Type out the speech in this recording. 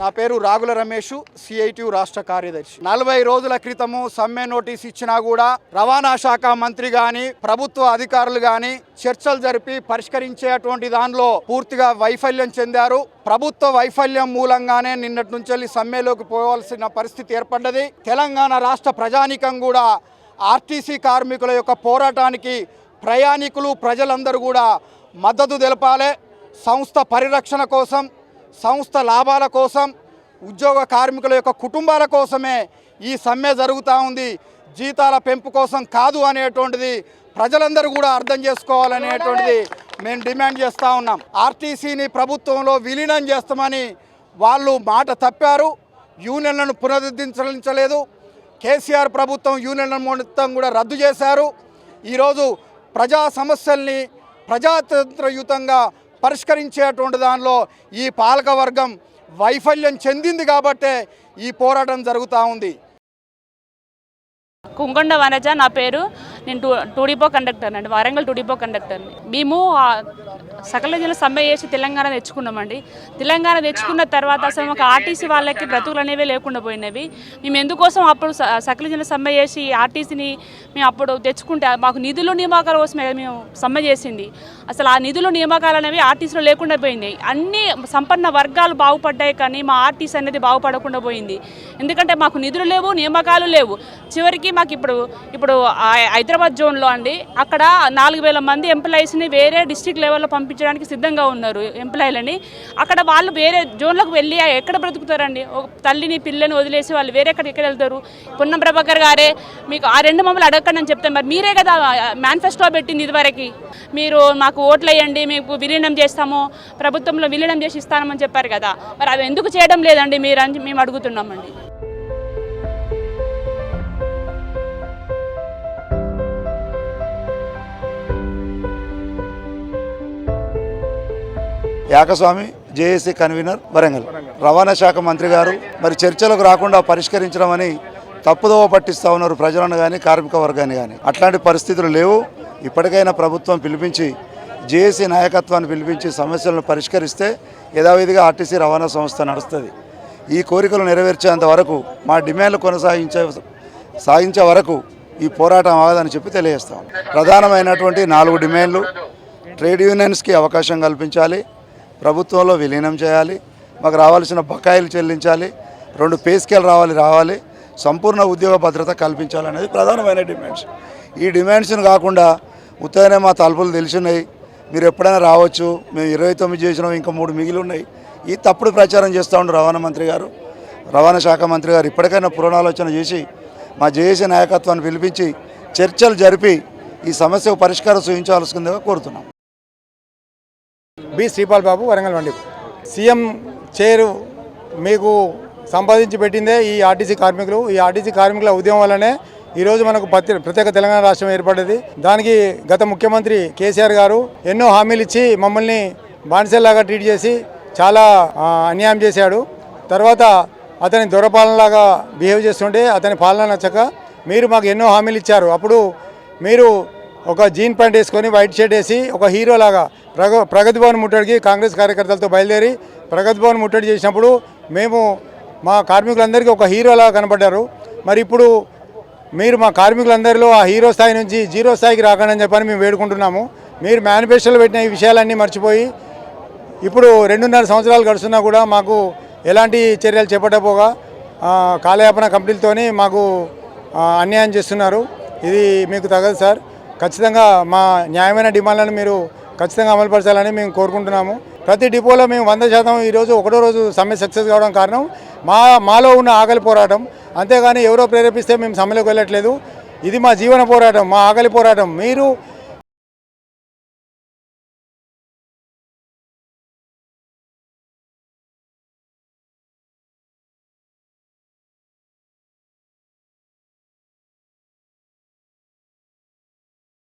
నా పేరు రాగుల రమేష్, సిఐటియు రాష్ట్ర కార్యదర్శి. 40 రోజుల క్రితము సమ్మె నోటీస్ ఇచ్చినా కూడా రవాణా శాఖ మంత్రి గాని ప్రభుత్వ అధికారులు గాని చర్చలు జరిపి పరిష్కరించేటువంటి దానిలో పూర్తిగా వైఫల్యం చెందారు. ప్రభుత్వ వైఫల్యం మూలంగానే నిన్నటి నుంచి సమ్మెలోకి పోవాల్సిన పరిస్థితి ఏర్పడ్డది. తెలంగాణ రాష్ట్ర ప్రజానీకం కూడా ఆర్టీసీ కార్మికుల యొక్క పోరాటానికి ప్రయాణికులు ప్రజలందరూ కూడా మద్దతు తెలపాలి. సంస్థ పరిరక్షణ కోసం, సంస్థ లాభాల కోసం, ఉద్యోగ కార్మికుల యొక్క కుటుంబాల కోసమే ఈ సమ్మె జరుగుతూ ఉంది. జీతాల పెంపు కోసం కాదు అనేటువంటిది ప్రజలందరూ కూడా అర్థం చేసుకోవాలనేటువంటిది మేము డిమాండ్ చేస్తూ ఉన్నాం. ఆర్టీసీని ప్రభుత్వంలో విలీనం చేస్తామని వాళ్ళు మాట తప్పారు. యూనియన్లను పునరుద్ధరించలేదు. కేసీఆర్ ప్రభుత్వం యూనియన్ల మొత్తం కూడా రద్దు చేశారు. ఈరోజు ప్రజా సమస్యల్ని ప్రజాతంత్రయుతంగా పరిష్కరించేటువంటి దానిలో ఈ పాలకవర్గం వైఫల్యం చెందింది కాబట్టే ఈ పోరాటం జరుగుతూ ఉంది. కుంకొండ వనజ నా పేరు. నేను టూ డిపో కండక్టర్ అండి, వరంగల్ టూ డిపో కండక్టర్ని. మేము సకల జన సమ్మె చేసి తెలంగాణ తెచ్చుకున్నామండి. తెలంగాణ తెచ్చుకున్న తర్వాత అసలు మాకు ఆర్టీసీ వాళ్ళకి బ్రతుకులు అనేవి లేకుండా పోయినవి. మేము ఎందుకోసం అప్పుడు సకల జన సమ్మె చేసి ఆర్టీసీని మేము అప్పుడు తెచ్చుకుంటే మాకు నిధులు నియామకాల కోసమే మేము సమ్మె చేసింది. అసలు ఆ నిధులు నియామకాలు అనేవి ఆర్టీసీలో లేకుండా పోయినాయి. అన్ని సంపన్న వర్గాలు బాగుపడ్డాయి కానీ మా ఆర్టీసీ అనేది బాగుపడకుండా పోయింది. ఎందుకంటే మాకు నిధులు లేవు, నియామకాలు లేవు. చివరికి మాకు ఇప్పుడు హైదరాబాద్ జోన్లో అండి, అక్కడ 4000 మంది ఎంప్లాయీస్ని వేరే డిస్ట్రిక్ట్ లెవెల్లో పంపించడానికి సిద్ధంగా ఉన్నారు ఎంప్లాయీలని. అక్కడ వాళ్ళు వేరే జోన్లకు వెళ్ళి ఎక్కడ బ్రతుకుతారండి? ఒక తల్లిని పిల్లని వదిలేసి వాళ్ళు వేరే ఎక్కడ వెళ్తారు? పొన్నం ప్రభాకర్ గారే మీకు ఆ 2 మమ్మల్ని అడగండి అని చెప్తే మరి మీరే కదా మేనిఫెస్టో పెట్టింది ఇదివరకు. మీరు మాకు ఓట్లు వేయండి, మీకు విలీనం చేస్తాము, ప్రభుత్వంలో విలీనం చేసి ఇస్తామని చెప్పారు కదా, మరి అవి ఎందుకు చేయడం లేదండి మీరు అని మేము అడుగుతున్నామండి. Yakaswamy, JAC convener, Warangal. రవాణా శాఖ మంత్రి గారు మరి చర్చలకు రాకుండా పరిష్కరించడం అని తప్పుదోవ పట్టిస్తూ ఉన్నారు ప్రజలను కానీ కార్మిక వర్గాన్ని కానీ. అట్లాంటి పరిస్థితులు లేవు. ఇప్పటికైనా ప్రభుత్వం పిలిపించి జేఏసీ నాయకత్వాన్ని పిలిపించి సమస్యలను పరిష్కరిస్తే యథావిధిగా ఆర్టీసీ రవాణా సంస్థ నడుస్తుంది. ఈ కోరికలు నెరవేర్చేంత వరకు మా డిమాండ్లు సాగించే వరకు ఈ పోరాటం ఆగదని చెప్పి తెలియజేస్తాం. ప్రధానమైనటువంటి 4 డిమాండ్లు: ట్రేడ్ యూనియన్స్కి అవకాశం కల్పించాలి, ప్రభుత్వంలో విలీనం చేయాలి, మాకు రావాల్సిన బకాయిలు చెల్లించాలి, 2 పే స్కేల్ రావాలి, సంపూర్ణ ఉద్యోగ భద్రత కల్పించాలనేది ప్రధానమైన డిమాండ్స్. ఈ డిమాండ్స్ని కాకుండా ఉత్తగానే మా తలుపులు తెలిసినాయి, మీరు ఎప్పుడైనా రావచ్చు, మేము 29 చేసినాం, ఇంకా 3 మిగిలి ఉన్నాయి, ఈ తప్పుడు ప్రచారం చేస్తూ ఉండరు రవాణా శాఖ మంత్రి గారు. ఇప్పటికైనా పునరాలోచన చేసి మా జేఏసీ నాయకత్వాన్ని పిలిపించి చర్చలు జరిపి ఈ సమస్యకు పరిష్కారం చూపించాల్సిందిగా కోరుతున్నాం. బి శ్రీపాల్ బాబు, వరంగల్ వండి. సీఎం చైరు మీకు సంపాదించి పెట్టిందే ఈ ఆర్టీసీ కార్మికులు. ఈ ఆర్టీసీ కార్మికుల ఉద్యమం వల్లనే ఈరోజు మనకు ప్రత్యేక తెలంగాణ రాష్ట్రం ఏర్పడ్డది. దానికి గత ముఖ్యమంత్రి కేసీఆర్ గారు ఎన్నో హామీలు ఇచ్చి మమ్మల్ని బానిసల్లాగా ట్రీట్ చేసి చాలా అన్యాయం చేశాడు. తర్వాత అతని దొరపాలనలాగా బిహేవ్ చేస్తుంటే అతని పాలన నచ్చక మీరు మాకు ఎన్నో హామీలు ఇచ్చారు. అప్పుడు మీరు ఒక జీన్ ప్యాంట్ వేసుకొని వైట్ షర్ట్ వేసి ఒక హీరోలాగా ప్రగతి భవన్ ముట్టడికి కాంగ్రెస్ కార్యకర్తలతో బయలుదేరి ప్రగతి భవన్ ముట్టడి చేసినప్పుడు మేము మా కార్మికులందరికీ ఒక హీరోలా కనపడ్డారు. మరి ఇప్పుడు మీరు మా కార్మికులందరిలో ఆ హీరో స్థాయి నుంచి 0 స్థాయికి రాకండి చెప్పని మేము వేడుకుంటున్నాము. మీరు మేనిఫెస్టోలో పెట్టిన ఈ విషయాలన్నీ మర్చిపోయి ఇప్పుడు 2.5 సంవత్సరాలు గడుస్తున్నా కూడా మాకు ఎలాంటి చర్యలు చేపట్టబోగా కాలయాపన కంపెనీలతోని మాకు అన్యాయం చేస్తున్నారు. ఇది మీకు తగదు సార్. ఖచ్చితంగా మా న్యాయమైన డిమాండ్లను మీరు ఖచ్చితంగా అమలుపరచాలని మేము కోరుకుంటున్నాము. ప్రతి డిపోలో మేము 100% ఈరోజు ఒకటో రోజు సమ్మె సక్సెస్ కావడం కారణం మాలో ఉన్న ఆకలి పోరాటం. అంతేగాని ఎవరో ప్రేరేపిస్తే మేము సమ్మెలోకి వెళ్ళట్లేదు. ఇది మా జీవన పోరాటం, మా ఆకలి పోరాటం. మీరు